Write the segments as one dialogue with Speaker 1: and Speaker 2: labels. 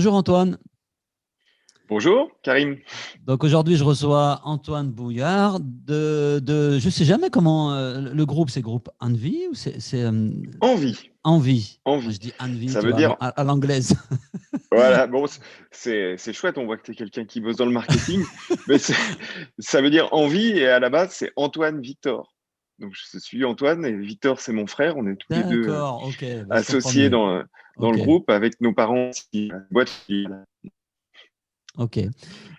Speaker 1: Bonjour Antoine.
Speaker 2: Bonjour, Karim.
Speaker 1: Donc aujourd'hui, je reçois Antoine Bouillard je ne sais jamais comment le groupe, c'est groupe Envie ou c'est
Speaker 2: Envie,
Speaker 1: Envie. Moi,
Speaker 2: envie.
Speaker 1: je dis Envie,
Speaker 2: Ça
Speaker 1: tu
Speaker 2: veut
Speaker 1: vois,
Speaker 2: dire,
Speaker 1: à l'anglaise.
Speaker 2: voilà, bon, c'est chouette, on voit que tu es quelqu'un qui bosse dans le marketing, mais ça veut dire envie et à la base, c'est Antoine Victor. Donc, je suis Antoine et Victor, c'est mon frère. On est tous les deux
Speaker 1: D'accord, ok, bah, je comprends
Speaker 2: associés
Speaker 1: mieux.
Speaker 2: dans le
Speaker 1: Ok,
Speaker 2: groupe avec nos parents qui boîte.
Speaker 1: ok.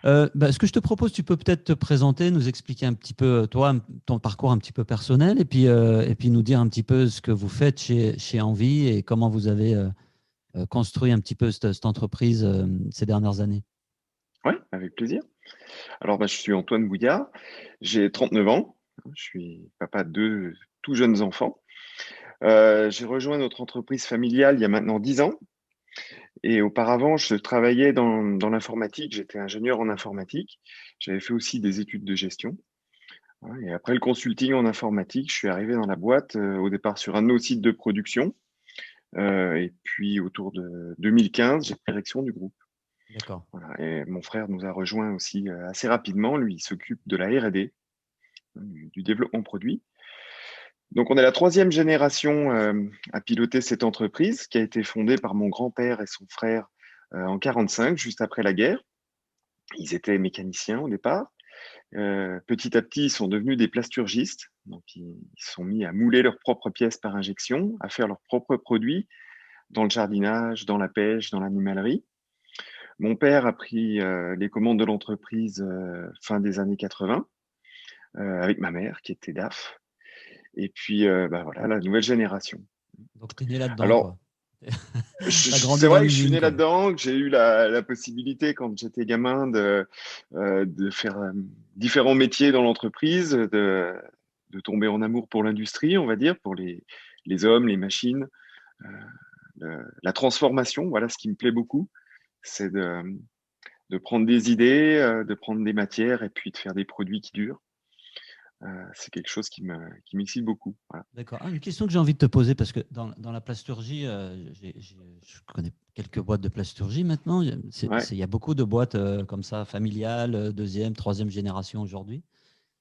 Speaker 1: Ce que je te propose, tu peux peut-être te présenter, nous expliquer un petit peu, toi, ton parcours un petit peu personnel, et puis nous dire un petit peu ce que vous faites chez Envie et comment vous avez construit un petit peu cette entreprise ces dernières années.
Speaker 2: Ouais, avec plaisir. Alors, je suis Antoine Bouillard, j'ai 39 ans, je suis papa de deux tout jeunes enfants. J'ai rejoint notre entreprise familiale il y a maintenant 10 ans. Et auparavant, je travaillais dans l'informatique. J'étais ingénieur en informatique. J'avais fait aussi des études de gestion. Hein. Et après le consulting en informatique, je suis arrivé dans la boîte au départ sur un de nos sites de production. Et puis autour de 2015, j'ai pris direction du groupe.
Speaker 1: D'accord.
Speaker 2: Voilà. Et mon frère nous a rejoint aussi assez rapidement. Lui, il s'occupe de la R&D, du développement produit. Donc, on est la troisième génération à piloter cette entreprise qui a été fondée par mon grand-père et son frère en 45, juste après la guerre. Ils étaient mécaniciens au départ. Petit à petit, ils sont devenus des plasturgistes. Donc, ils se sont mis à mouler leurs propres pièces par injection, à faire leurs propres produits dans le jardinage, dans la pêche, dans l'animalerie. Mon père a pris les commandes de l'entreprise fin des années 80 avec ma mère qui était DAF. Et puis, voilà, la nouvelle génération.
Speaker 1: Donc, tu es né là-dedans,
Speaker 2: Alors,
Speaker 1: quoi. Tu as grandi
Speaker 2: c'est
Speaker 1: dans
Speaker 2: vrai que je suis
Speaker 1: l'usine,
Speaker 2: né
Speaker 1: quoi.
Speaker 2: là-dedans, que j'ai eu la possibilité quand j'étais gamin de faire différents métiers dans l'entreprise, de tomber en amour pour l'industrie, on va dire, pour les hommes, les machines, euh, la transformation. Voilà ce qui me plaît beaucoup, c'est de prendre des idées, de prendre des matières et puis de faire des produits qui durent. C'est quelque chose qui m'excite beaucoup. Voilà.
Speaker 1: D'accord. Ah, une question que j'ai envie de te poser, parce que dans la plasturgie, je connais quelques boîtes de plasturgie maintenant.
Speaker 2: Ouais,
Speaker 1: Il y a beaucoup de boîtes comme ça, familiales, deuxième, troisième génération aujourd'hui.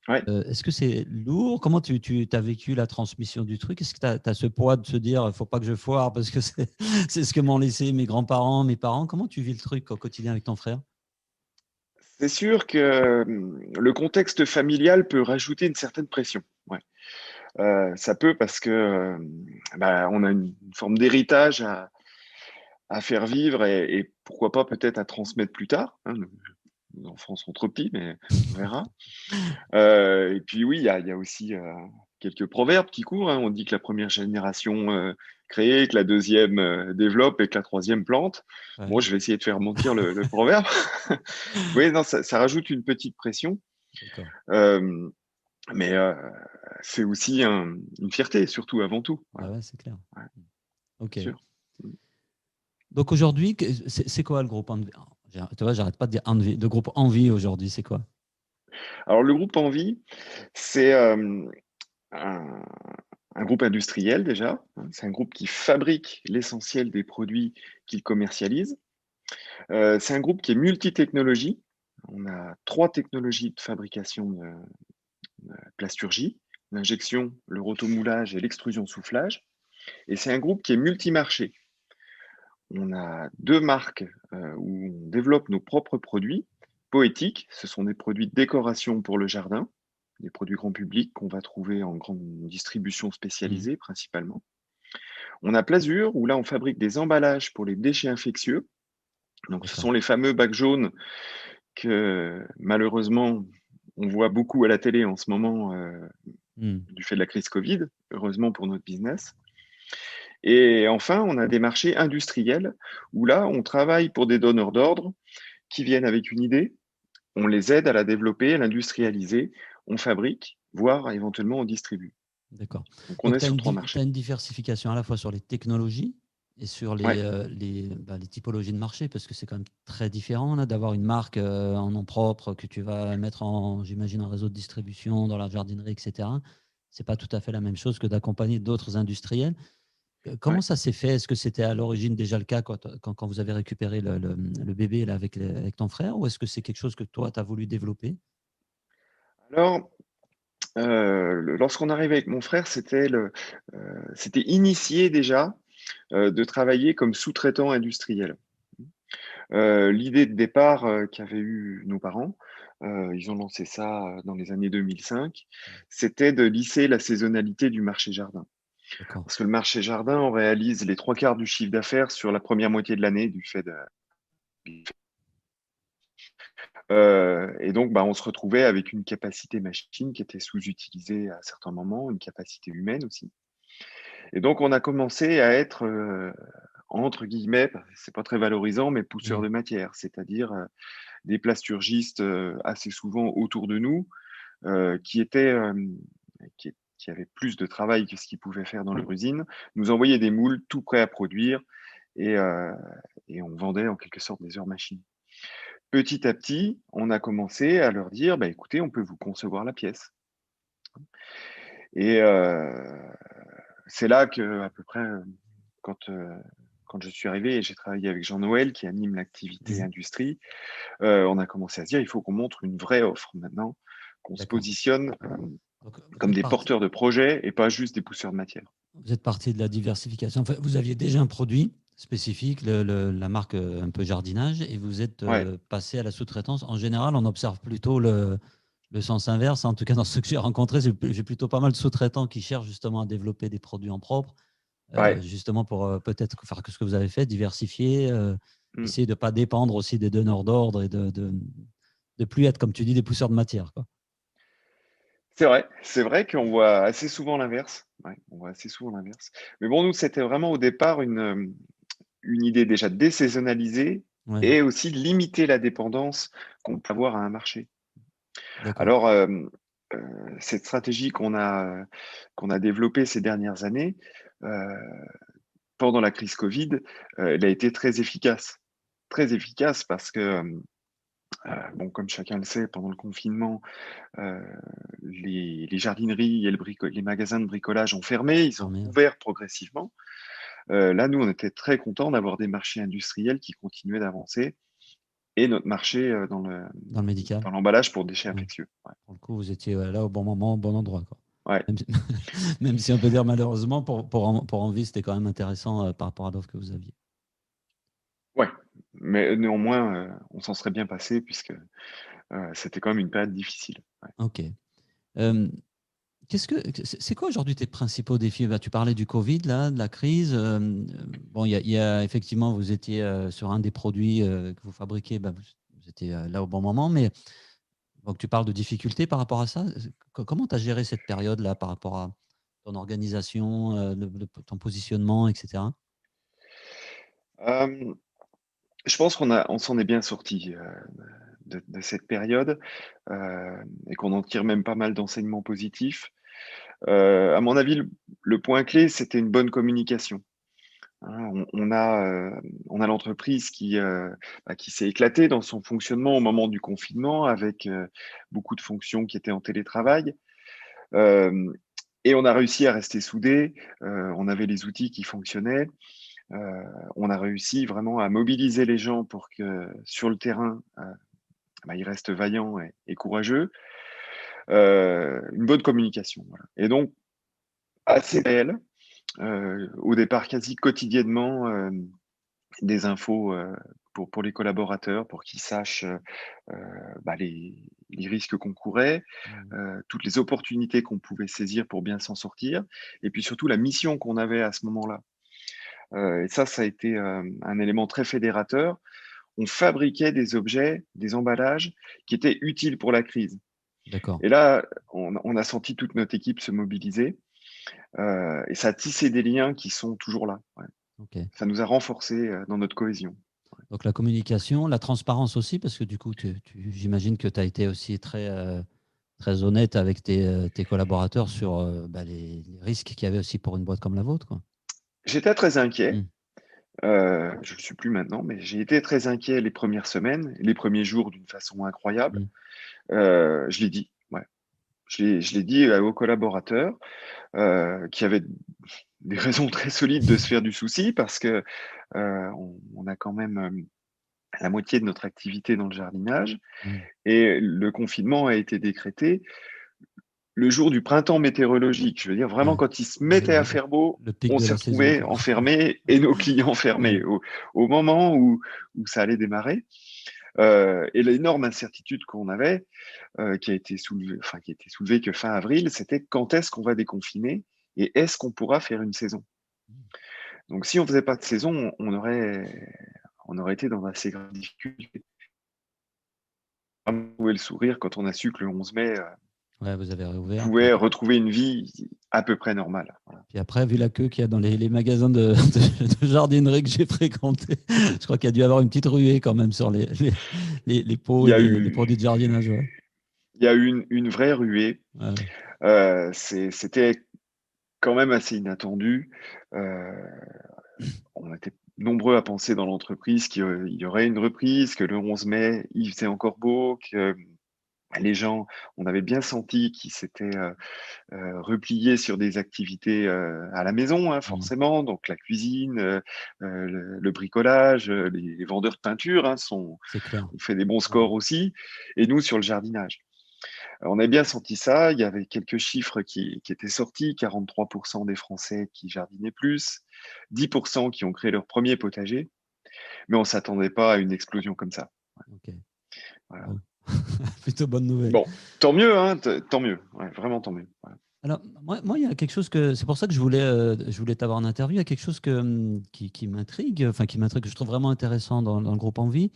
Speaker 2: ouais.
Speaker 1: Est-ce que c'est lourd? Comment tu as vécu la transmission du truc? Est-ce que tu as ce poids de se dire, il ne faut pas que je foire parce que c'est ce que m'ont laissé mes grands-parents, mes parents? Comment tu vis le truc au quotidien avec ton frère?
Speaker 2: C'est sûr que le contexte familial peut rajouter une certaine pression. Ouais. Ça peut parce que on a une forme d'héritage à faire vivre et pourquoi pas peut-être à transmettre plus tard. Hein. Nos enfants sont trop petits, mais on verra. Et puis oui, il y a aussi quelques proverbes qui courent. Hein. On dit que la première génération crée, que la deuxième développe et que la troisième plante.
Speaker 1: Ouais,
Speaker 2: Bon, je vais essayer de faire mentir le proverbe. Oui, non, ça rajoute une petite pression.
Speaker 1: d'accord.
Speaker 2: Euh, mais c'est aussi une fierté, surtout avant tout.
Speaker 1: Ah
Speaker 2: Voilà.
Speaker 1: ouais, c'est clair.
Speaker 2: Ouais,
Speaker 1: Ok.
Speaker 2: bien sûr.
Speaker 1: Donc aujourd'hui, c'est quoi le groupe Envie? Tu vois, j'arrête pas de dire Envie. Le groupe Envie aujourd'hui, c'est quoi?
Speaker 2: Alors, le groupe Envie, c'est un, un groupe industriel déjà. Hein. C'est un groupe qui fabrique l'essentiel des produits qu'il commercialise. C'est un groupe qui est multitechnologie. On a trois technologies de fabrication de plasturgie, l'injection, le rotomoulage et l'extrusion soufflage. Et c'est un groupe qui est multimarché. On a deux marques où on développe nos propres produits. Poétiques, ce sont des produits de décoration pour le jardin, des produits grand public qu'on va trouver en grande distribution
Speaker 1: Hmm.
Speaker 2: spécialisée principalement. On a Plasure, où là on fabrique des emballages pour les déchets infectieux. Donc ce
Speaker 1: D'accord.
Speaker 2: sont les fameux bacs jaunes que malheureusement on voit beaucoup à la télé en ce moment
Speaker 1: Hmm.
Speaker 2: du fait de la crise Covid, heureusement pour notre business. Et enfin, on a des marchés industriels où là, on travaille pour des donneurs d'ordre qui viennent avec une idée, on les aide à la développer, à l'industrialiser, on fabrique, voire éventuellement on distribue.
Speaker 1: D'accord.
Speaker 2: Donc on
Speaker 1: Donc,
Speaker 2: est
Speaker 1: tu as
Speaker 2: sur
Speaker 1: une,
Speaker 2: trois
Speaker 1: t'as
Speaker 2: marchés.
Speaker 1: une diversification à la fois sur les technologies et sur
Speaker 2: Ouais,
Speaker 1: les typologies de marché, parce que c'est quand même très différent là, d'avoir une marque en nom propre que tu vas mettre en, j'imagine, un réseau de distribution dans la jardinerie, etc. C'est pas tout à fait la même chose que d'accompagner d'autres industriels. Comment ça s'est fait? Est-ce que c'était à l'origine déjà le cas quand vous avez récupéré le bébé là, avec ton frère, ou est-ce que c'est quelque chose que toi, tu as voulu développer?
Speaker 2: Alors, lorsqu'on arrive avec mon frère, c'était initié déjà de travailler comme sous-traitant industriel. L'idée de départ qu'avaient eu nos parents, ils ont lancé ça dans les années 2005, c'était de lisser la saisonnalité du marché jardin.
Speaker 1: D'accord.
Speaker 2: Parce que le marché jardin, on réalise les trois quarts du chiffre d'affaires sur la première moitié de l'année du fait de. Et donc, bah, on se retrouvait avec une capacité machine qui était sous-utilisée à certains moments, une capacité humaine aussi. Et donc, on a commencé à être, entre guillemets, c'est pas très valorisant, mais pousseurs
Speaker 1: Mm.
Speaker 2: de matière, c'est-à-dire des plasturgistes assez souvent autour de nous qui étaient qui avaient plus de travail que ce qu'ils pouvaient faire dans leur usine, nous envoyaient des moules tout prêts à produire et, euh, et on vendait en quelque sorte des heures machines. Petit à petit, on a commencé à leur dire, bah, écoutez, on peut vous concevoir la pièce. Et c'est là que, à peu près, quand, euh, quand je suis arrivé et j'ai travaillé avec Jean-Noël qui anime l'activité
Speaker 1: Mhm.
Speaker 2: industrie, on a commencé à se dire, il faut qu'on montre une vraie offre maintenant, qu'on se
Speaker 1: D'accord.
Speaker 2: positionne
Speaker 1: Donc,
Speaker 2: comme des porteurs de projets et pas juste des pousseurs de matière.
Speaker 1: vous êtes parti de la diversification. Enfin, vous aviez déjà un produit spécifique, la marque un peu jardinage, et vous êtes
Speaker 2: Ouais,
Speaker 1: passé à la sous-traitance. En général, on observe plutôt le sens inverse. En tout cas, dans ceux que j'ai rencontrés, j'ai plutôt pas mal de sous-traitants qui cherchent justement à développer des produits en propre,
Speaker 2: ouais.
Speaker 1: justement pour peut-être faire que ce que vous avez fait, diversifier,
Speaker 2: Mm.
Speaker 1: essayer de ne pas dépendre aussi des donneurs d'ordre et de plus être, comme tu dis, des pousseurs de matière, quoi.
Speaker 2: C'est vrai qu'on voit assez souvent l'inverse. Ouais, on voit assez souvent l'inverse. Mais bon, nous, c'était vraiment au départ une idée déjà de désaisonnaliser
Speaker 1: Ouais,
Speaker 2: et aussi de limiter la dépendance qu'on peut avoir à un marché.
Speaker 1: d'accord.
Speaker 2: Alors, cette stratégie qu'on a développée ces dernières années, euh, pendant la crise Covid, elle a été très efficace. Très efficace parce que, bon, comme chacun le sait, pendant le confinement, euh, les jardineries et les magasins de bricolage ont fermé, ils ont
Speaker 1: Fermé, hein.
Speaker 2: ouvert progressivement. Là, nous, on était très contents d'avoir des marchés industriels qui continuaient d'avancer et notre marché
Speaker 1: Dans le médical.
Speaker 2: dans l'emballage pour déchets
Speaker 1: Ouais.
Speaker 2: infectieux. Ouais.
Speaker 1: Pour le coup, vous étiez là au bon moment, au bon endroit, quoi.
Speaker 2: Ouais.
Speaker 1: Même si, même si on peut dire malheureusement, pour Envie, c'était quand même intéressant par rapport à l'offre que vous aviez.
Speaker 2: Ouais. Mais néanmoins, on s'en serait bien passé puisque c'était quand même une période difficile. Ouais.
Speaker 1: Ok. Euh, c'est quoi aujourd'hui tes principaux défis? Bah, tu parlais du Covid, là, de la crise. Bon, il y a effectivement, vous étiez sur un des produits que vous fabriquez, bah, vous étiez là au bon moment, mais donc tu parles de difficultés par rapport à ça. Comment tu as géré cette période-là par rapport à ton organisation, ton positionnement, etc.
Speaker 2: Euh, je pense on s'en est bien sorti de cette période et qu'on en tire même pas mal d'enseignements positifs. À mon avis, le point clé, c'était une bonne communication. Hein, on a l'entreprise qui s'est éclatée dans son fonctionnement au moment du confinement avec beaucoup de fonctions qui étaient en télétravail. Euh, et on a réussi à rester soudés. On avait les outils qui fonctionnaient. Euh, on a réussi vraiment à mobiliser les gens pour que sur le terrain, ils restent vaillants et courageux. Une bonne communication. Voilà. Et donc, assez réel. Au départ, quasi quotidiennement, des infos pour les collaborateurs, pour qu'ils sachent les risques qu'on courait,
Speaker 1: Mhm.
Speaker 2: toutes les opportunités qu'on pouvait saisir pour bien s'en sortir, et puis surtout la mission qu'on avait à ce moment-là. Et ça a été un élément très fédérateur. On fabriquait des objets, des emballages qui étaient utiles pour la crise.
Speaker 1: D'accord.
Speaker 2: Et là, on a senti toute notre équipe se mobiliser, et ça a tissé des liens qui sont toujours là. Ouais.
Speaker 1: Ok.
Speaker 2: Ça nous a renforcés dans notre cohésion.
Speaker 1: Donc la communication, la transparence aussi, parce que du coup, j'imagine que tu as été aussi très honnête avec tes collaborateurs sur bah, les risques qu'il y avait aussi pour une boîte comme la vôtre, quoi.
Speaker 2: J'étais très inquiet.
Speaker 1: Mm.
Speaker 2: Je ne le suis plus maintenant, mais j'ai été très inquiet les premières semaines, les premiers jours d'une façon incroyable.
Speaker 1: Mm.
Speaker 2: Je l'ai dit, ouais. Je l'ai dit aux collaborateurs qui avaient des raisons très solides de se faire du souci parce que on a quand même la moitié de notre activité dans le jardinage
Speaker 1: Mmh.
Speaker 2: et le confinement a été décrété le jour du printemps météorologique. Je veux dire, vraiment,
Speaker 1: Ouais.
Speaker 2: quand il se
Speaker 1: Ouais,
Speaker 2: mettait à faire beau,
Speaker 1: le pic
Speaker 2: on
Speaker 1: de
Speaker 2: s'est
Speaker 1: la saison,
Speaker 2: retrouvés
Speaker 1: quoi.
Speaker 2: enfermés et nos clients
Speaker 1: Ouais.
Speaker 2: fermés au moment où ça allait démarrer. Et l'énorme incertitude qu'on avait, qui a été soulevée que fin avril, c'était quand est-ce qu'on va déconfiner et est-ce qu'on pourra faire une saison. Donc, si on faisait pas de saison, on aurait été dans assez grave difficulté. On pouvait le sourire quand on a su que le 11 mai,
Speaker 1: Ouais, vous avez
Speaker 2: on
Speaker 1: réouvert.
Speaker 2: pouvait retrouver une vie à peu près normale. Voilà.
Speaker 1: Puis après, vu la queue qu'il y a dans les magasins de jardinerie que j'ai fréquentés, je crois qu'il y a dû y avoir une petite ruée quand même sur les
Speaker 2: Il
Speaker 1: pots
Speaker 2: y
Speaker 1: et
Speaker 2: a
Speaker 1: les produits de
Speaker 2: eu,
Speaker 1: jardinage. Ouais.
Speaker 2: il y a eu une vraie ruée.
Speaker 1: Ouais.
Speaker 2: C'était quand même assez inattendu. Euh, on était nombreux à penser dans l'entreprise qu'il y aurait une reprise, que le 11 mai, il faisait encore beau, que les gens, on avait bien senti qu'ils s'étaient repliés sur des activités à la maison, hein,
Speaker 1: Mm.
Speaker 2: forcément. Donc la cuisine, le bricolage, les vendeurs de peinture
Speaker 1: C'est clair.
Speaker 2: ont fait des bons
Speaker 1: Ouais.
Speaker 2: scores aussi. Et nous, sur le jardinage. On a bien senti ça. Il y avait quelques chiffres qui étaient sortis. 43% des Français qui jardinaient plus, 10% qui ont créé leur premier potager. Mais on s'attendait pas à une explosion comme ça.
Speaker 1: Ok.
Speaker 2: Voilà.
Speaker 1: Bon. Plutôt bonne nouvelle.
Speaker 2: Bon, tant mieux, hein, tant mieux. Ouais, vraiment tant mieux. Voilà.
Speaker 1: Alors, moi, il y a quelque chose que. C'est pour ça que je voulais t'avoir en interview. Il y a quelque chose qui m'intrigue, enfin, que je trouve vraiment intéressant dans le groupe Envie.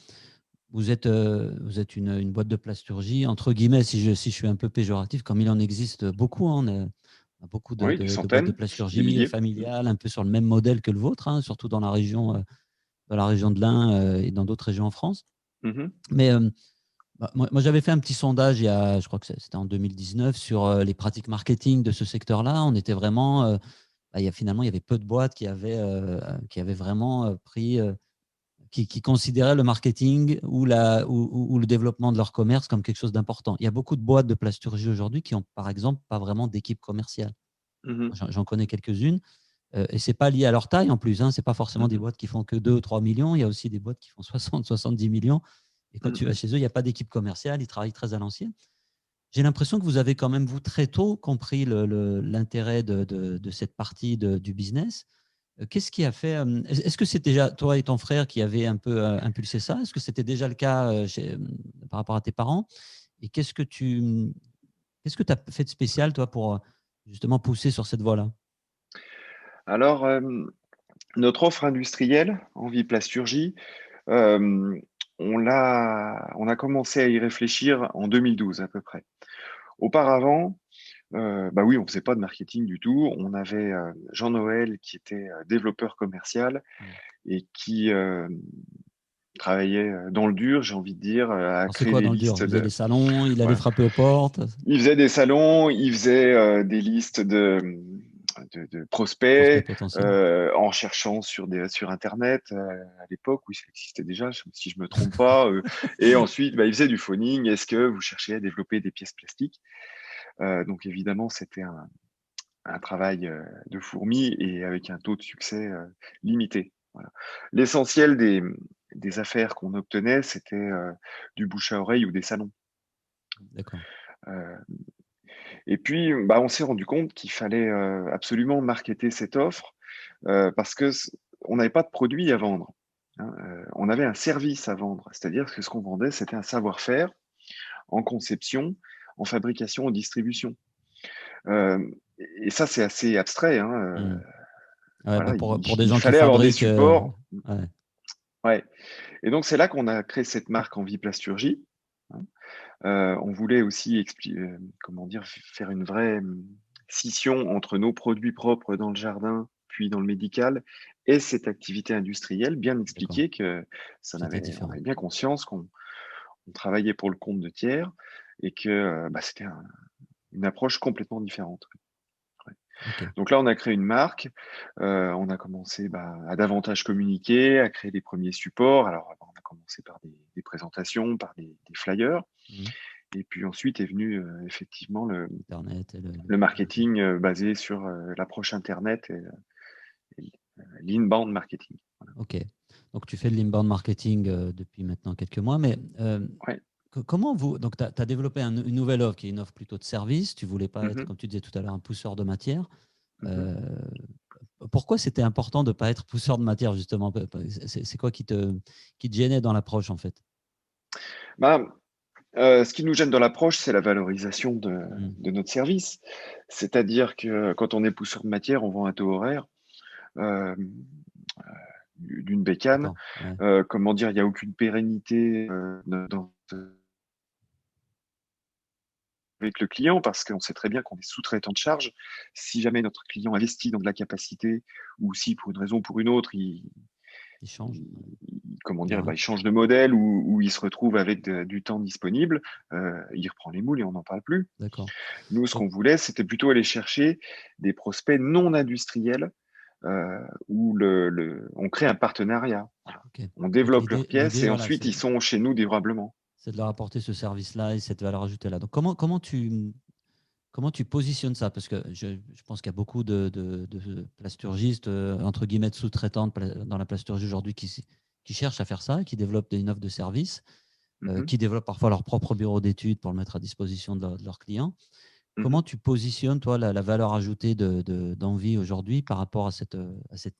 Speaker 1: Vous êtes une boîte de plasturgie, entre guillemets, si je suis un peu péjoratif, comme il en existe beaucoup. Hein, on a beaucoup
Speaker 2: Oui, des
Speaker 1: de boîtes de
Speaker 2: centaines, des
Speaker 1: plasturgie
Speaker 2: milliers.
Speaker 1: familiales, un peu sur le même modèle que le vôtre, hein, surtout dans la région de l'Ain et dans d'autres régions en France.
Speaker 2: Mhm.
Speaker 1: Mais moi, j'avais fait un petit sondage je crois que c'était en 2019, sur les pratiques marketing de ce secteur-là. On était vraiment, finalement, il y avait peu de boîtes qui avaient vraiment pris, qui considéraient le marketing ou le développement de leur commerce comme quelque chose d'important. Il y a beaucoup de boîtes de plasturgie aujourd'hui qui ont, par exemple, pas vraiment d'équipe commerciale.
Speaker 2: Mhm.
Speaker 1: J'en connais quelques-unes. Et c'est pas lié à leur taille en plus. Hein. C'est pas forcément des
Speaker 2: Mhm.
Speaker 1: boîtes qui font que 2 ou 3 millions. Il y a aussi des boîtes qui font 60, 70 millions. Et quand tu vas
Speaker 2: Mhm.
Speaker 1: chez eux, il n'y a pas d'équipe commerciale. Ils travaillent très à l'ancienne. J'ai l'impression que vous avez quand même, vous, très tôt compris l'intérêt de cette partie du business. Qu'est-ce qui a fait est-ce que c'était déjà toi et ton frère qui avez un peu impulsé ça? Est-ce que c'était déjà le cas par rapport à tes parents? Et qu'est-ce que tu as fait de spécial, toi, pour justement pousser sur cette voie-là?
Speaker 2: Alors, notre offre industrielle en plasturgie, euh, on a commencé à y réfléchir en 2012 à peu près. Auparavant, bah oui, on faisait pas de marketing du tout. On avait Jean-Noël qui était développeur commercial
Speaker 1: Mm.
Speaker 2: et qui travaillait dans le dur, j'ai envie de dire, à
Speaker 1: Alors, c'est
Speaker 2: créer
Speaker 1: quoi
Speaker 2: des
Speaker 1: dans le dur?
Speaker 2: listes
Speaker 1: Il faisait
Speaker 2: de.
Speaker 1: les salons, il allait
Speaker 2: Voilà.
Speaker 1: frapper aux portes,
Speaker 2: Il faisait des salons, il faisait des listes de
Speaker 1: prospects
Speaker 2: prospects
Speaker 1: potentiels.
Speaker 2: en cherchant sur Internet à l'époque où ça existait déjà, si je me trompe pas. Et ensuite, bah, il faisait du phoning. Est-ce que vous cherchez à développer des pièces plastiques? Donc évidemment, c'était un travail de fourmi et avec un taux de succès limité. Voilà. L'essentiel des affaires qu'on obtenait, c'était du bouche à oreille ou des salons.
Speaker 1: D'accord.
Speaker 2: Euh, et puis, bah, on s'est rendu compte qu'il fallait absolument marketer cette offre parce que on n'avait pas de produit à vendre. Hein. On avait un service à vendre, c'est-à-dire que ce qu'on vendait, c'était un savoir-faire en conception, en fabrication, en distribution. Euh, et ça, c'est assez abstrait. Hein.
Speaker 1: Mm. Ouais, bah
Speaker 2: Voilà,
Speaker 1: pour des
Speaker 2: il
Speaker 1: gens qui
Speaker 2: fallait avoir des
Speaker 1: fabriquent,
Speaker 2: supports.
Speaker 1: ouais,
Speaker 2: Ouais. Et donc, c'est là qu'on a créé cette marque en plasturgie. Hein. On voulait aussi comment dire, faire une vraie scission entre nos produits propres dans le jardin, puis dans le médical, et cette activité industrielle, bien
Speaker 1: d'accord.
Speaker 2: expliquer que
Speaker 1: C'était
Speaker 2: on
Speaker 1: différent.
Speaker 2: avait bien conscience qu'on travaillait pour le compte de tiers et que bah, c'était une approche complètement différente. Ouais.
Speaker 1: Ok.
Speaker 2: Donc là, on a créé une marque, on a commencé bah, à davantage communiquer, à créer des premiers supports. Alors, on a commencé par des présentations, par des flyers.
Speaker 1: Mm.
Speaker 2: Et puis ensuite est venu effectivement
Speaker 1: Internet et
Speaker 2: le
Speaker 1: communication.
Speaker 2: marketing basé sur l'approche Internet l'inbound marketing. Voilà.
Speaker 1: Ok. Donc, tu fais de l'inbound marketing depuis maintenant quelques mois, mais
Speaker 2: Ouais.
Speaker 1: comment vous. Donc, tu as développé une nouvelle offre qui est une offre plutôt de service. Tu voulais pas être,
Speaker 2: Mhm,
Speaker 1: comme tu disais tout à l'heure, un pousseur de matière.
Speaker 2: mhm.
Speaker 1: Euh, Pourquoi c'était important de ne pas être pousseur de matière, justement? C'est quoi qui te gênait dans l'approche, en fait?
Speaker 2: Bah, ce qui nous gêne dans l'approche, c'est la valorisation
Speaker 1: Hmm,
Speaker 2: de notre service. C'est-à-dire que quand on est pousseur de matière, on vend un taux horaire euh, d'une bécane.
Speaker 1: d'accord. Ouais.
Speaker 2: Comment dire, il n'y a aucune pérennité avec le client parce qu'on sait très bien qu'on est sous-traitant de charge. Si jamais notre client investit dans de la capacité ou si pour une raison ou pour une autre,
Speaker 1: Il change.
Speaker 2: comment
Speaker 1: Il
Speaker 2: dire, bah,
Speaker 1: arrête.
Speaker 2: il change de modèle ou il se retrouve avec du temps disponible, il reprend les moules et on n'en parle plus.
Speaker 1: D'accord.
Speaker 2: Nous, ce
Speaker 1: Donc,
Speaker 2: qu'on voulait, c'était plutôt aller chercher des prospects non industriels où on crée un partenariat. Voilà.
Speaker 1: ok.
Speaker 2: On
Speaker 1: Donc,
Speaker 2: développe leurs pièces et
Speaker 1: voilà,
Speaker 2: ensuite ils sont chez nous durablement.
Speaker 1: c'est de leur apporter ce service-là et cette valeur ajoutée-là. Donc, comment tu positionnes ça? Parce que je pense qu'il y a beaucoup de plasturgistes, entre guillemets, de sous-traitants dans la plasturgie aujourd'hui qui cherchent à faire ça, qui développent une offre de service,
Speaker 2: Mhm,
Speaker 1: qui développent parfois leur propre bureau d'études pour le mettre à disposition de leurs clients.
Speaker 2: mhm.
Speaker 1: Comment tu positionnes, toi, la valeur ajoutée d'Envie aujourd'hui par rapport à cette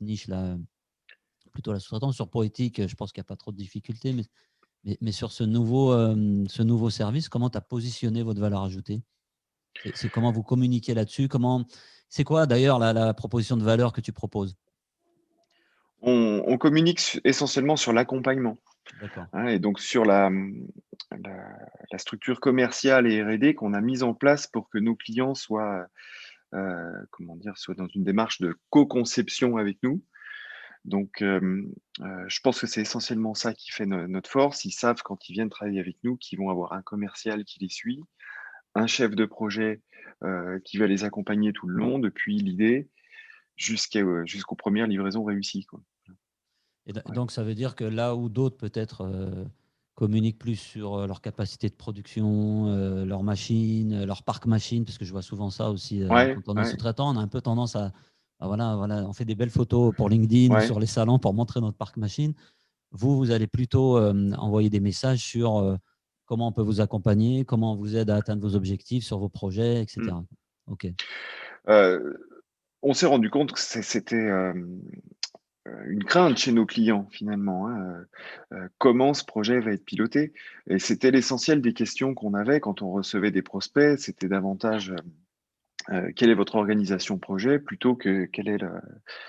Speaker 1: niche-là, plutôt la sous-traitance? Sur Poétique, je pense qu'il n'y a pas trop de difficultés, mais sur ce nouveau service, comment tu as positionné votre valeur ajoutée? C'est comment vous communiquez là-dessus? C'est quoi d'ailleurs la proposition de valeur que tu proposes?
Speaker 2: On communique essentiellement sur l'accompagnement,
Speaker 1: D'accord.
Speaker 2: hein, et donc sur la structure commerciale et R&D qu'on a mise en place pour que nos clients soient, comment dire, soient dans une démarche de co-conception avec nous. Donc, je pense que c'est essentiellement ça qui fait notre force. Ils savent quand ils viennent travailler avec nous qu'ils vont avoir un commercial qui les suit, un chef de projet qui va les accompagner tout le long, depuis l'idée jusqu'aux premières livraisons réussies, quoi. Ouais.
Speaker 1: Donc, ça veut dire que là où d'autres peut-être communiquent plus sur leur capacité de production, leurs machines, leur parc machine, parce que je vois souvent ça aussi
Speaker 2: Ouais,
Speaker 1: quand on est
Speaker 2: ouais,
Speaker 1: sous-traitant, on a un peu tendance voilà, on fait des belles photos pour LinkedIn ou
Speaker 2: ouais.
Speaker 1: sur les salons pour montrer notre parc machine. Vous allez plutôt envoyer des messages sur comment on peut vous accompagner, comment on vous aide à atteindre vos objectifs sur vos projets,
Speaker 2: Mmh.
Speaker 1: etc. OK.
Speaker 2: Heu, on s'est rendu compte que c'était, une crainte chez nos clients finalement, hein, comment ce projet va être piloté? Et c'était l'essentiel des questions qu'on avait quand on recevait des prospects, c'était davantage, quelle est votre organisation projet plutôt que quel est le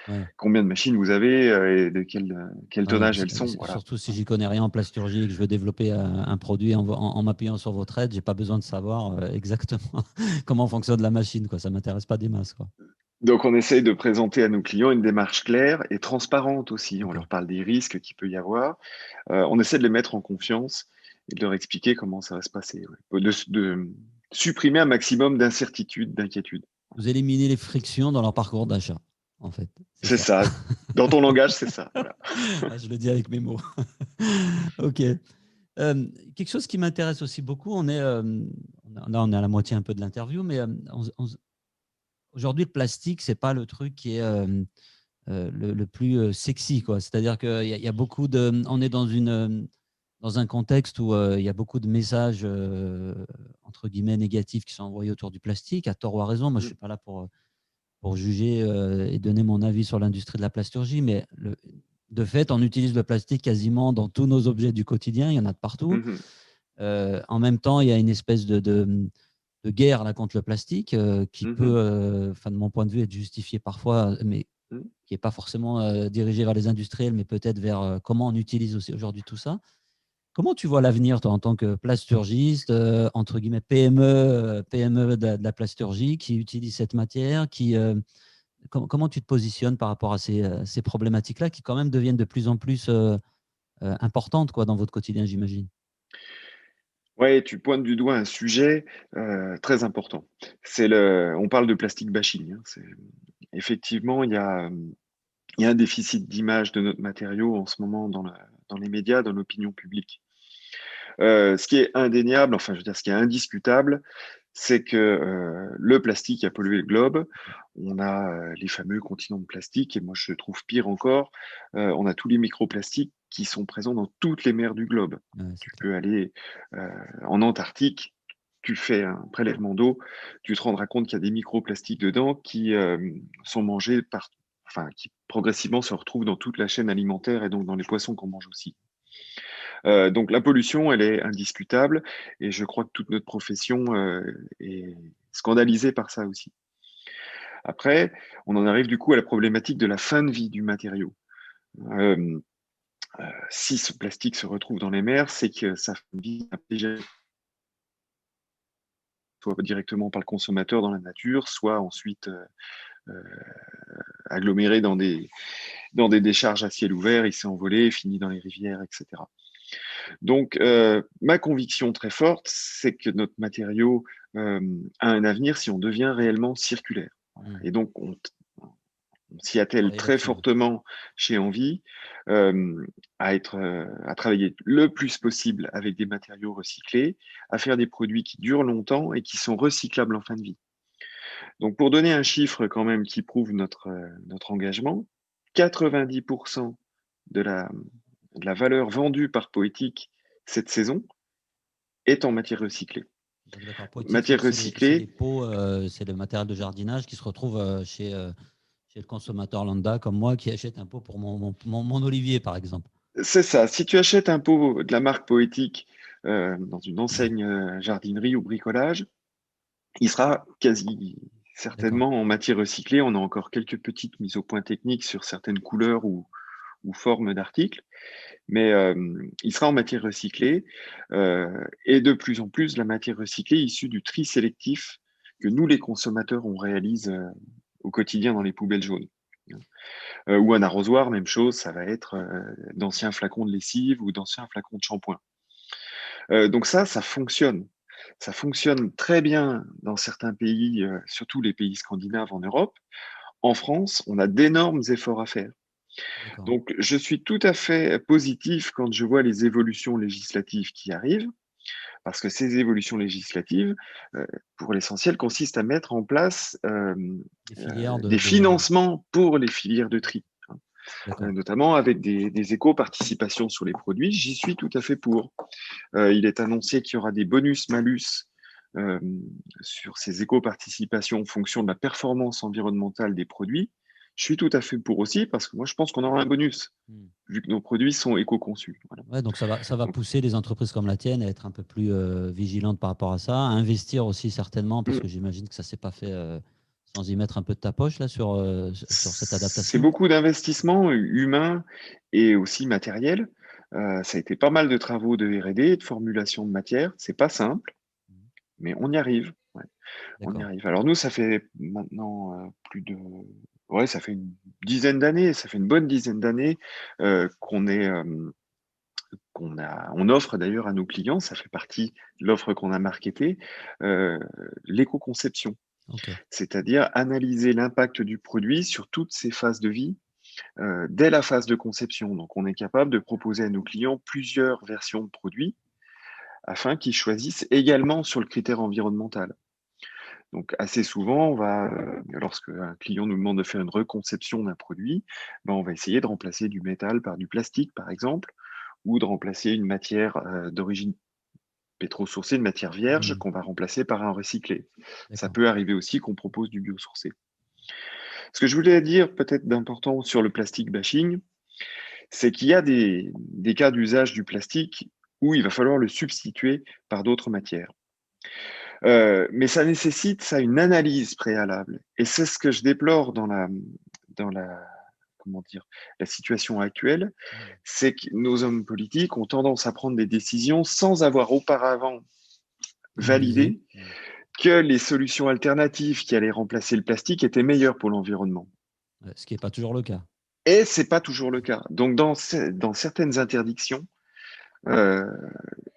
Speaker 1: Ouais.
Speaker 2: combien de machines vous avez, et de quel
Speaker 1: Ouais,
Speaker 2: tonnage elles sont, voilà.
Speaker 1: surtout si j'y connais rien en plasturgie et que je veux développer un produit en m'appuyant sur votre aide, j'ai pas besoin de savoir exactement comment fonctionne la machine, quoi. Ça m'intéresse pas des masses, quoi.
Speaker 2: Donc on essaye de présenter à nos clients une démarche claire et transparente aussi. On
Speaker 1: Ok.
Speaker 2: leur parle des risques qu'il peut y avoir. On essaie de les mettre en confiance et de leur expliquer comment ça va se passer, ouais. De supprimer un maximum d'incertitudes, d'inquiétudes.
Speaker 1: Vous éliminez les frictions dans leur parcours d'achat, en fait. C'est
Speaker 2: C'est
Speaker 1: ça.
Speaker 2: ça. Dans ton langage, c'est ça, voilà.
Speaker 1: Ah, je le dis avec mes mots. Ok. Quelque chose qui m'intéresse aussi beaucoup, on est à la moitié un peu de l'interview, mais aujourd'hui, le plastique, c'est pas le truc qui est le plus sexy, quoi. C'est-à-dire qu'il y a beaucoup on est dans un contexte où il y a beaucoup de messages entre guillemets négatifs qui sont envoyés autour du plastique, à tort ou à raison. Moi, je
Speaker 2: Mmh.
Speaker 1: suis pas là pour juger et donner mon avis sur l'industrie de la plasturgie, mais de fait, on utilise le plastique quasiment dans tous nos objets du quotidien. Il y en a de partout.
Speaker 2: Mmh.
Speaker 1: En même temps, il y a une espèce de guerre là contre le plastique qui peut,
Speaker 2: Mmh.
Speaker 1: enfin de mon point de vue, être justifiée parfois, mais
Speaker 2: Mmh.
Speaker 1: qui n'est pas forcément dirigé vers les industriels, mais peut-être vers comment on utilise aussi aujourd'hui tout ça. Comment tu vois l'avenir, toi, en tant que plasturgiste, entre guillemets PME de la plasturgie, qui utilise cette matière, comment tu te positionnes par rapport à ces problématiques-là qui quand même deviennent de plus en plus importantes quoi, dans votre quotidien, j'imagine?
Speaker 2: Ouais, tu pointes du doigt un sujet, très important. On parle de plastic bashing, hein. Effectivement, il y a un déficit d'image de notre matériau en ce moment dans les médias, dans l'opinion publique. Ce qui est indéniable, enfin, je veux dire, ce qui est indiscutable, c'est que le plastique a pollué le globe. On a les fameux continents de plastique, et moi je trouve pire encore, on a tous les microplastiques qui sont présents dans toutes les mers du globe.
Speaker 1: Ouais, c'est
Speaker 2: Tu
Speaker 1: clair.
Speaker 2: peux aller en Antarctique, tu fais un prélèvement d'eau, tu te rendras compte qu'il y a des microplastiques dedans qui sont mangés enfin, qui progressivement se retrouvent dans toute la chaîne alimentaire et donc dans les poissons qu'on mange aussi. Donc la pollution, elle est indiscutable et je crois que toute notre profession est scandalisée par ça aussi. Après, on en arrive du coup à la problématique de la fin de vie du matériau. Euh, Si ce plastique se retrouve dans les mers, c'est que sa fin de vie a déjà soit directement par le consommateur dans la nature, soit ensuite aggloméré dans des décharges à ciel ouvert, il s'est envolé, fini dans les rivières, etc. Donc, ma conviction très forte, c'est que notre matériau a un avenir si on devient réellement circulaire. Voilà.
Speaker 1: Hmm.
Speaker 2: Et donc, on s'y attelle
Speaker 1: Travailler
Speaker 2: très
Speaker 1: là-dessus.
Speaker 2: fortement chez Envie à travailler le plus possible avec des matériaux recyclés, à faire des produits qui durent longtemps et qui sont recyclables en fin de vie. Donc, pour donner un chiffre quand même qui prouve notre engagement, 90% de la valeur vendue par Poétique cette saison est en matière recyclée.
Speaker 1: Donc, d'accord. Poétique,
Speaker 2: Matière
Speaker 1: c'est les
Speaker 2: recyclée,
Speaker 1: pots, c'est le matériel de jardinage qui se retrouve chez le consommateur lambda comme moi qui achète un pot pour mon olivier, par exemple.
Speaker 2: c'est ça. Si tu achètes un pot de la marque Poétique dans une enseigne jardinerie ou bricolage, il sera quasi
Speaker 1: D'accord.
Speaker 2: certainement en matière recyclée. On a encore quelques petites mises au point techniques sur certaines couleurs ou formes d'articles, mais il sera en matière recyclée et de plus en plus la matière recyclée issue du tri sélectif que nous, les consommateurs, on réalise au quotidien dans les poubelles jaunes. Ou un arrosoir, même chose, ça va être d'anciens flacons de lessive ou d'anciens flacons de shampoing. Donc ça fonctionne. Ça fonctionne très bien dans certains pays, surtout les pays scandinaves en Europe. En France, on a d'énormes efforts à faire.
Speaker 1: D'accord.
Speaker 2: Donc, je suis tout à fait positif quand je vois les évolutions législatives qui arrivent, parce que ces évolutions législatives, pour l'essentiel, consistent à mettre en place
Speaker 1: Des filières
Speaker 2: des financements pour les filières de tri, hein,
Speaker 1: D'accord.
Speaker 2: notamment avec des éco-participations sur les produits. J'y suis tout à fait pour. Il est annoncé qu'il y aura des bonus-malus euh, sur ces éco-participations en fonction de la performance environnementale des produits. Je suis tout à fait pour aussi parce que moi, je pense qu'on aura un bonus
Speaker 1: Hmm.
Speaker 2: vu que nos produits sont éco-conçus. Voilà.
Speaker 1: Ouais, donc ça va
Speaker 2: Donc,
Speaker 1: pousser les entreprises comme la tienne à être un peu plus vigilantes par rapport à ça, à investir aussi certainement, parce que j'imagine que ça ne s'est pas fait sans y mettre un peu de ta poche là sur cette
Speaker 2: c'est
Speaker 1: adaptation.
Speaker 2: beaucoup d'investissements humains et aussi matériels. Ça a été pas mal de travaux de R&D, de formulation de matière. C'est pas simple,
Speaker 1: Mhm.
Speaker 2: mais on y arrive. Ouais, on y
Speaker 1: D'accord.
Speaker 2: arrive. Alors nous, ça fait maintenant ouais, ça fait une dizaine d'années, ça fait une bonne dizaine d'années on offre d'ailleurs à nos clients, ça fait partie de l'offre qu'on a marketée, l'éco-conception,
Speaker 1: Ok.
Speaker 2: c'est-à-dire analyser l'impact du produit sur toutes ses phases de vie dès la phase de conception. Donc, on est capable de proposer à nos clients plusieurs versions de produits afin qu'ils choisissent également sur le critère environnemental. Donc, assez souvent, lorsque un client nous demande de faire une reconception d'un produit, ben, on va essayer de remplacer du métal par du plastique, par exemple, ou de remplacer une matière d'origine pétro-sourcée, une matière vierge,
Speaker 1: Hmm.
Speaker 2: qu'on va remplacer par un recyclé. Ça
Speaker 1: D'accord.
Speaker 2: peut arriver aussi qu'on propose du biosourcé. Ce que je voulais dire peut-être d'important sur le plastic bashing, c'est qu'il y a des cas d'usage du plastique où il va falloir le substituer par d'autres matières. Mais ça nécessite une analyse préalable. Et c'est ce que je déplore dans comment dire, la situation actuelle,
Speaker 1: Hmm.
Speaker 2: c'est que nos hommes politiques ont tendance à prendre des décisions sans avoir auparavant
Speaker 1: Analyser.
Speaker 2: validé que les solutions alternatives qui allaient remplacer le plastique étaient meilleures pour l'environnement.
Speaker 1: Ouais, ce qui n'est pas toujours le cas.
Speaker 2: Et c'est pas toujours le cas. Donc, dans certaines interdictions, euh,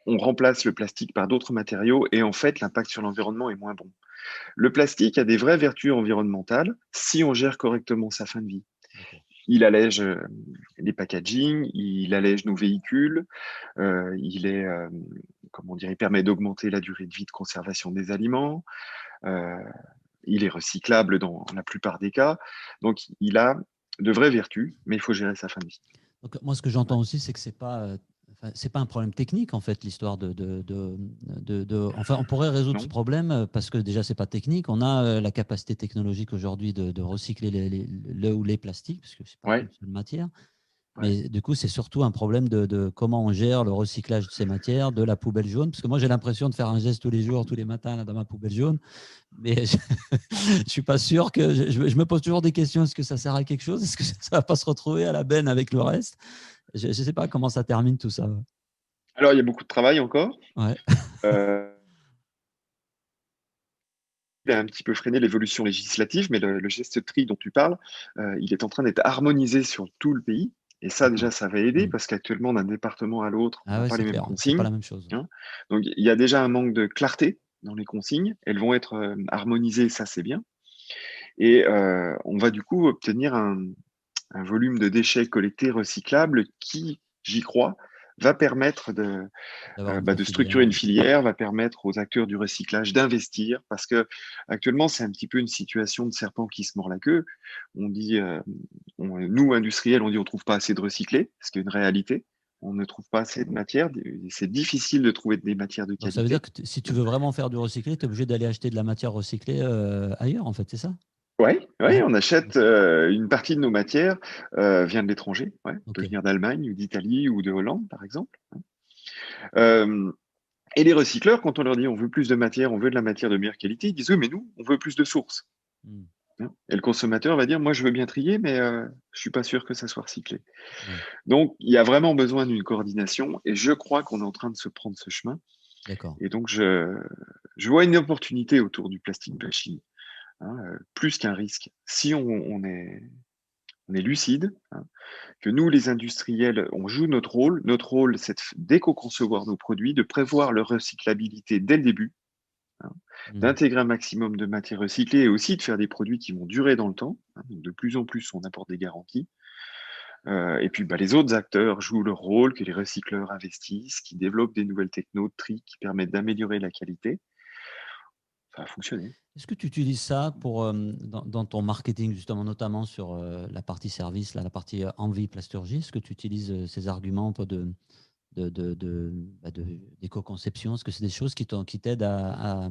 Speaker 2: on remplace le plastique par d'autres matériaux et en fait, l'impact sur l'environnement est moins bon. Le plastique a des vraies vertus environnementales si on gère correctement sa fin de vie.
Speaker 1: D'accord.
Speaker 2: Il allège les packaging, il allège nos véhicules, il est comment dire, il permet d'augmenter la durée de vie de conservation des aliments. Euh, il est recyclable dans la plupart des cas. Donc, il a de vraies vertus, mais il faut gérer sa fin de vie.
Speaker 1: Donc, moi, ce que
Speaker 2: Ouais.
Speaker 1: j'entends aussi, c'est que c'est pas un problème technique, en fait, l'histoire Enfin, on pourrait résoudre ce
Speaker 2: Non?
Speaker 1: problème parce que déjà, c'est pas technique. On a la capacité technologique aujourd'hui de recycler le ou les plastiques, parce que c'est pas
Speaker 2: Ouais,
Speaker 1: qu'une seule matière.
Speaker 2: ouais.
Speaker 1: Mais du coup, c'est surtout un problème de comment on gère le recyclage de ces matières, de la poubelle jaune. Parce que moi, j'ai l'impression de faire un geste tous les jours, tous les matins, là, dans ma poubelle jaune. Mais je ne suis pas sûr que. Je me pose toujours des questions. Est-ce que ça sert à quelque chose? Est-ce que ça ne va pas se retrouver à la benne avec le reste? Je ne sais pas comment ça termine tout ça.
Speaker 2: Alors, il y a beaucoup de travail encore.
Speaker 1: Ouais.
Speaker 2: Euh, il a un petit peu freiné l'évolution législative, mais le geste tri dont tu parles, il est en train d'être harmonisé sur tout le pays. Et ça, déjà,
Speaker 1: D'accord.
Speaker 2: ça va aider
Speaker 1: Hmm.
Speaker 2: parce qu'actuellement, d'un département à l'autre, on
Speaker 1: Ah
Speaker 2: n'a
Speaker 1: ouais,
Speaker 2: pas
Speaker 1: c'est
Speaker 2: les mêmes
Speaker 1: clair. C'est pas
Speaker 2: consignes,
Speaker 1: la même chose.
Speaker 2: hein. Donc, il y a déjà un manque de clarté dans les consignes. Elles vont être harmonisées, ça, c'est bien. Et on va du coup obtenir un volume de déchets collectés recyclables qui, j'y crois, va permettre
Speaker 1: D'avoir une vraie
Speaker 2: de
Speaker 1: filière.
Speaker 2: structurer une filière, va permettre aux acteurs du recyclage d'investir, parce que actuellement, c'est un petit peu une situation de serpent qui se mord la queue. On dit, nous, industriels, on dit on trouve pas assez de recyclés, ce qui est une réalité. On ne trouve pas assez de matière. C'est difficile de trouver des matières de
Speaker 1: Donc, ça veut dire
Speaker 2: qualité.
Speaker 1: que si tu veux vraiment faire du recyclé, tu es obligé d'aller acheter de la matière recyclée ailleurs, en fait, c'est ça?
Speaker 2: Ouais, ouais,
Speaker 1: Ouais.
Speaker 2: on achète une partie de nos matières vient de l'étranger, ouais, peut
Speaker 1: Ok.
Speaker 2: venir d'Allemagne ou d'Italie ou de Hollande, par exemple. Euh, et les recycleurs, quand on leur dit on veut plus de matière, on veut de la matière de meilleure qualité, ils disent oui, mais nous, on veut plus de sources.
Speaker 1: Hmm.
Speaker 2: Hein. Et le consommateur va dire moi, je veux bien trier, mais je suis pas sûr que ça soit recyclé.
Speaker 1: Ouais.
Speaker 2: Donc, il y a vraiment besoin d'une coordination, et je crois qu'on est en train de se prendre ce chemin.
Speaker 1: D'accord.
Speaker 2: Et donc, je vois une opportunité autour du plastique bashing, hein, plus qu'un risque. Si on est lucide, hein, que nous, les industriels, on joue notre rôle. Notre rôle, c'est d'éco-concevoir nos produits, de prévoir leur recyclabilité dès le début, hein,
Speaker 1: Hmm.
Speaker 2: d'intégrer un maximum de matières recyclées et aussi de faire des produits qui vont durer dans le temps. Hein. Donc de plus en plus, on apporte des garanties. Et puis, bah, les autres acteurs jouent leur rôle, que les recycleurs investissent, qui développent des nouvelles technos de tri qui permettent d'améliorer la qualité. Ça va fonctionner.
Speaker 1: Est-ce que tu utilises ça dans ton marketing, justement, notamment sur la partie service, là, la partie envie plasturgie? Est-ce que tu utilises ces arguments d'éco-conception? Est-ce que c'est des choses qui t'aident à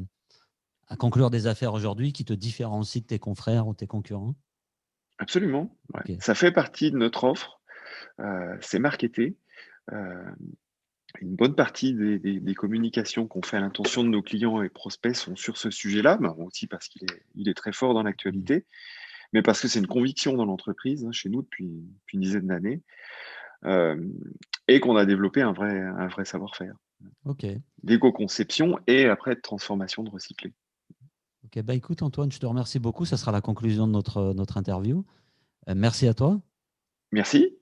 Speaker 1: conclure des affaires aujourd'hui, qui te différencient de tes confrères ou tes concurrents?
Speaker 2: Absolument. Ouais.
Speaker 1: Ok.
Speaker 2: Ça fait partie de notre offre. C'est marketé. Euh, Une bonne partie des communications qu'on fait à l'intention de nos clients et prospects sont sur ce sujet-là, mais aussi parce il est très fort dans
Speaker 1: Hmm.
Speaker 2: l'actualité, mais parce que c'est une conviction dans l'entreprise, hein, chez nous, depuis une dizaine d'années, euh, et qu'on a développé un vrai savoir-faire
Speaker 1: Ok.
Speaker 2: d'éco-conception et après de transformation de recyclé.
Speaker 1: Ok. Bah, écoute, Antoine, je te remercie beaucoup. Ça sera la conclusion de notre interview. Merci à toi.
Speaker 2: Merci.